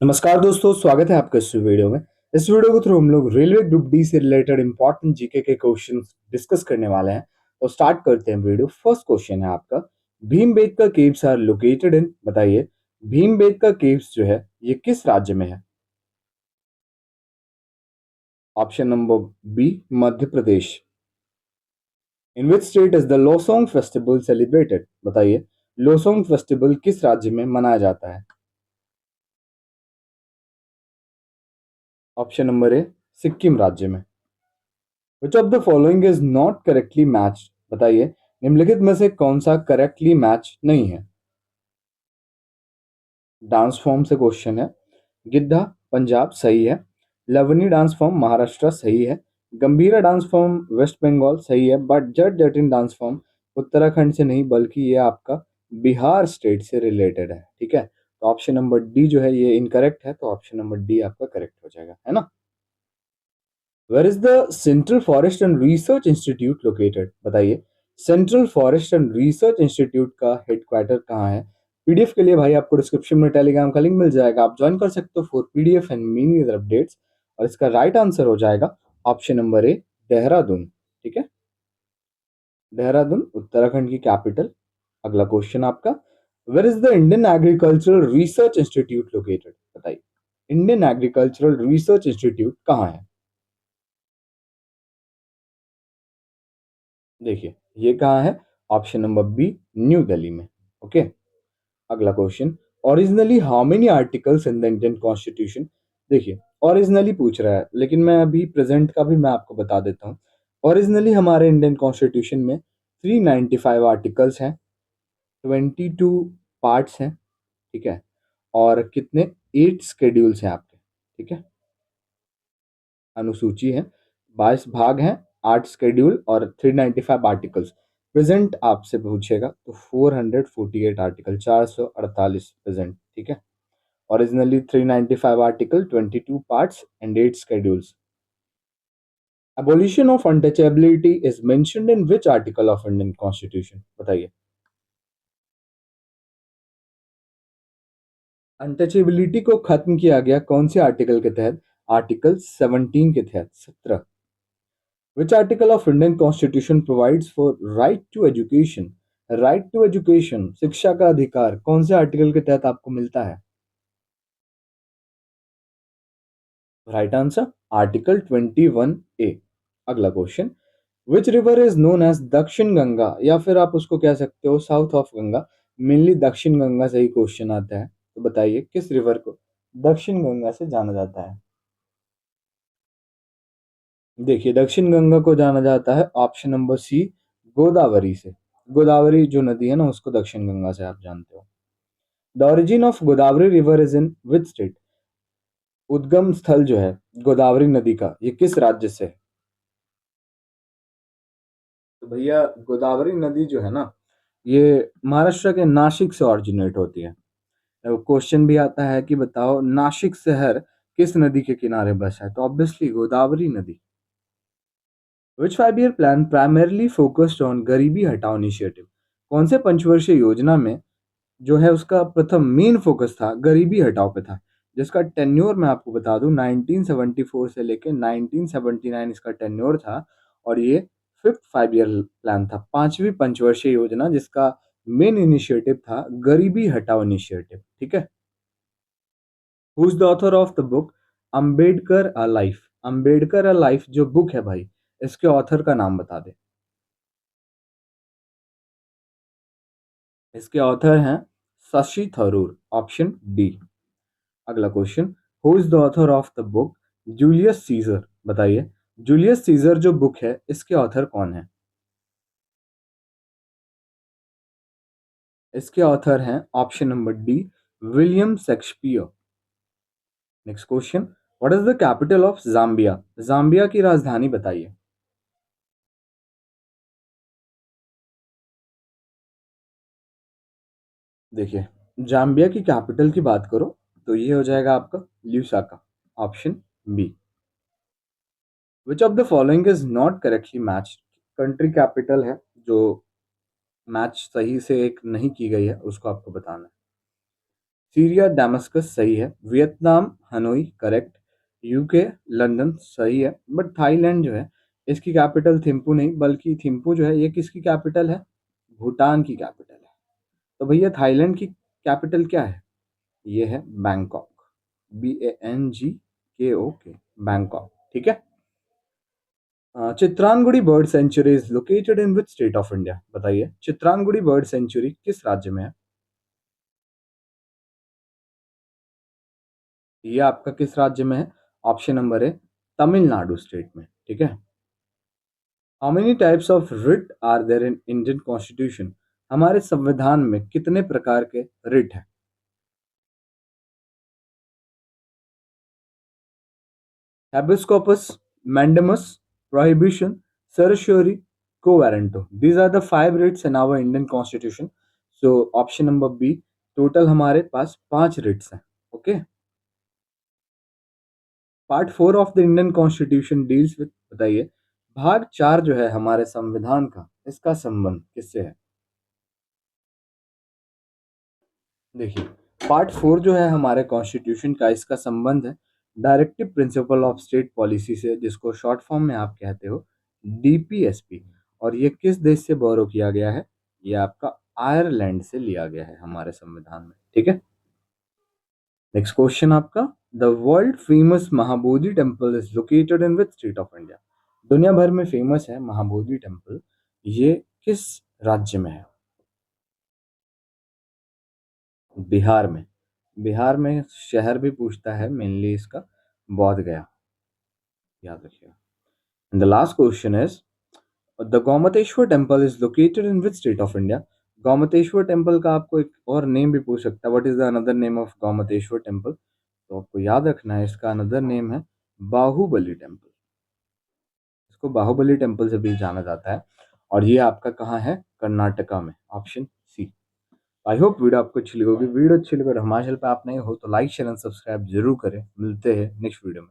नमस्कार दोस्तों, स्वागत है आपका इस वीडियो में। इस वीडियो के थ्रू हम लोग रेलवे ग्रुप डी से रिलेटेड इंपॉर्टेंट जीके के क्वेश्चंस डिस्कस करने वाले हैं। तो स्टार्ट करते हैं वीडियो। फर्स्ट क्वेश्चन है आपका, Bhimbetka caves are located in, बताइए भीमबेटका केव्स जो है ये किस राज्य में है? Option number B, Madhya Pradesh. In which state is the Losong festival celebrated, बताइए लोसोंग फेस्टिवल किस राज्य में मनाया जाता है? ऑप्शन नंबर ए, सिक्किम राज्य में। विच of the following is not correctly matched, बताइए निम्नलिखित में से कौन सा करेक्टली मैच नहीं है? डांस फॉर्म से क्वेश्चन है। गिद्धा पंजाब सही है। लवनी डांस फॉर्म महाराष्ट्र सही है। गंभीरा डांस फॉर्म वेस्ट बंगाल सही है, but Jat Jatin dance form Uttarakhand से नहीं बल्कि ये आपका बिहार स्टेट से रिलेटेड है। ठीक है, तो ऑप्शन नंबर डी जो है ये इनकरेक्ट है, तो ऑप्शन नंबर डी आपका करेक्ट हो जाएगा, है ना। Where is the central forest and research institute located, बताइए central forest and research institute का हेडक्वार्टर कहाँ है? पीडीएफ के लिए भाई आपको डिस्क्रिप्शन में टेलीग्राम का लिंक मिल जाएगा, आप ज्वाइन कर सकते हो फॉर पीडीएफ एंड मीनी अपडेट्स। और इसका राइट आंसर हो जाएगा ऑप्शन नंबर ए, देहरादून। ठीक है, देहरादून उत्तराखंड की कैपिटल। अगला क्वेश्चन आपका, where is the Indian Agricultural Research institute located, बताइए इंडियन एग्रीकल्चरल रिसर्च इंस्टीट्यूट कहाँ है? देखिए ये कहाँ है, option number B, New Delhi में। ओके, अगला question, originally how many articles in the Indian constitution? देखिए ओरिजिनली पूछ रहा है, लेकिन मैं अभी प्रेजेंट का भी मैं आपको बता देता हूँ। ओरिजिनली हमारे इंडियन कॉन्स्टिट्यूशन में 395 आर्टिकल्स हैं, 22 पार्ट्स हैं। ठीक है, और कितने 8 शेड्यूल्स हैं आपके। ठीक है, अनुसूची है, 22 भाग हैं, 8 शेड्यूल और 395 आर्टिकल्स। प्रेजेंट आपसे पूछेगा तो 448 आर्टिकल, 448 प्रेजेंट। ठीक है, originally 395 article, 22 parts and 8 schedules. Abolition of untouchability is mentioned in which article of Indian Constitution, बताइए अनटचेबिलिटी को खत्म किया गया कौन से आर्टिकल के तहत? आर्टिकल 17 के तहत, 17। Which article of Indian Constitution provides for right to education? Right to education, शिक्षा का अधिकार, कौन से आर्टिकल के तहत आपको मिलता है? Right answer article 21A। अगला question, which river is known as Dakshin Ganga, या फिर आप उसको कह सकते हो साउथ ऑफ गंगा। मेनली दक्षिण गंगा से ही क्वेश्चन आता है, तो बताइए किस रिवर को दक्षिण गंगा से जाना जाता है? देखिए दक्षिण गंगा को जाना जाता है ऑप्शन नंबर सी, गोदावरी से। गोदावरी जो नदी है ना, उसको दक्षिण गंगा से आप जानते हो। The origin of Godavari river is in which state? उद्गम स्थल जो है गोदावरी नदी का, ये किस राज्य से है? तो भैया गोदावरी नदी जो है ना, ये महाराष्ट्र के नासिक से ऑरिजिनेट होती है। क्वेश्चन भी आता है कि बताओ नासिक शहर किस नदी के किनारे बसा है, तो ऑब्वियसली गोदावरी नदी। विच 5 year plan primarily focused on गरीबी हटाओ इनिशिएटिव? कौन से पंचवर्षीय योजना में जो है उसका प्रथम मेन फोकस था गरीबी हटाओ पे था, जिसका टेन्योर मैं आपको बता दूं 1974 से लेके 1979 इसका टेन्योर था। और ये फिफ्थ 5 ईयर प्लान था, पांचवी पंचवर्षीय योजना, जिसका मेन इनिशिएटिव था गरीबी हटाओ इनिशिएटिव। ठीक है, who is the author of the book Ambedkar a life? Ambedkar a life जो बुक है भाई, इसके ऑथर का नाम बता दे। इसके ऑथर हैं शशि थरूर, ऑप्शन डी। अगला question, who is the author of the book Julius Caesar? बताइए जूलियस सीजर जो बुक है इसके ऑथर कौन है? इसके ऑथर हैं option number D, William Shakespeare. Next question, what is the capital of Zambia? Zambia की राजधानी बताइए। देखिए जाम्बिया की कैपिटल की बात करो तो ये हो जाएगा आपका Lusaka, option B. Which of the following is not correctly matched? Country capital है जो मैच सही से एक नहीं की गई है, उसको आपको बताना है। सीरिया दामस्कस सही है, Vietnam Hanoi correct, UK London सही है, बट थाईलैंड जो है इसकी कैपिटल थिम्पू नहीं बल्कि थिम्पू जो है ये किसकी कैपिटल है? भूटान की कैपिटल है। तो भैया थाईलैंड की कैपिटल क्या है? ये है बैंकॉक, BANGKOK, बैंकॉक, ठीक है। Chitrangudi bird sanctuary is located in which state of India? बताइए चित्रानगुड़ी बर्ड सेंचुरी किस राज्य में है? ये आपका किस राज्य में है? ऑप्शन नंबर है तमिलनाडु स्टेट में, ठीक है। How many types of writ are there in Indian constitution? हमारे संविधान में कितने प्रकार के रिट हैं? Habeas corpus, mandamus, prohibition, certiorari, quo warranto. These are the five writs in our Indian Constitution. So option number B. Total हमारे पास 5 Ritz हैं. Okay. Part 4 of the Indian constitution deals with, बताइए भाग 4 जो है हमारे संविधान का, इसका संबंध किससे है? देखिए पार्ट 4 जो है हमारे कॉन्स्टिट्यूशन का, इसका संबंध है directive principle of state policy से, जिसको शॉर्ट फॉर्म में आप कहते हो DPSP। और ये किस देश से बोरो किया गया है? ये आपका आयरलैंड से लिया गया है हमारे संविधान में, ठीक है। नेक्स्ट क्वेश्चन आपका, the world famous Mahabodhi temple is located in which state of India? दुनिया भर में फेमस है महाबोधि टेम्पल, ये किस राज्य में है? बिहार में। बिहार में शहर भी पूछता है मेनली इसका, बोध गया, याद रखिएगा। And the last question is, the Gommateshwara temple is located in which state of India? Gommateshwara temple का आपको एक और नेम भी पूछ सकता है, what is the another name of Gommateshwara temple? तो आपको याद रखना है इसका अनदर नेम है बाहुबली टेम्पल। इसको बाहुबली टेम्पल से भी जाना जाता है, और ये आपका कहाँ है? कर्नाटका में, option C. I hope video आपको अच्छी लगी होगी। वीडियो अच्छी लगी और हमारे चैनल पे आप नए हो तो लाइक शेयर एंड सब्सक्राइब जरूर करें। मिलते हैं नेक्स्ट वीडियो में।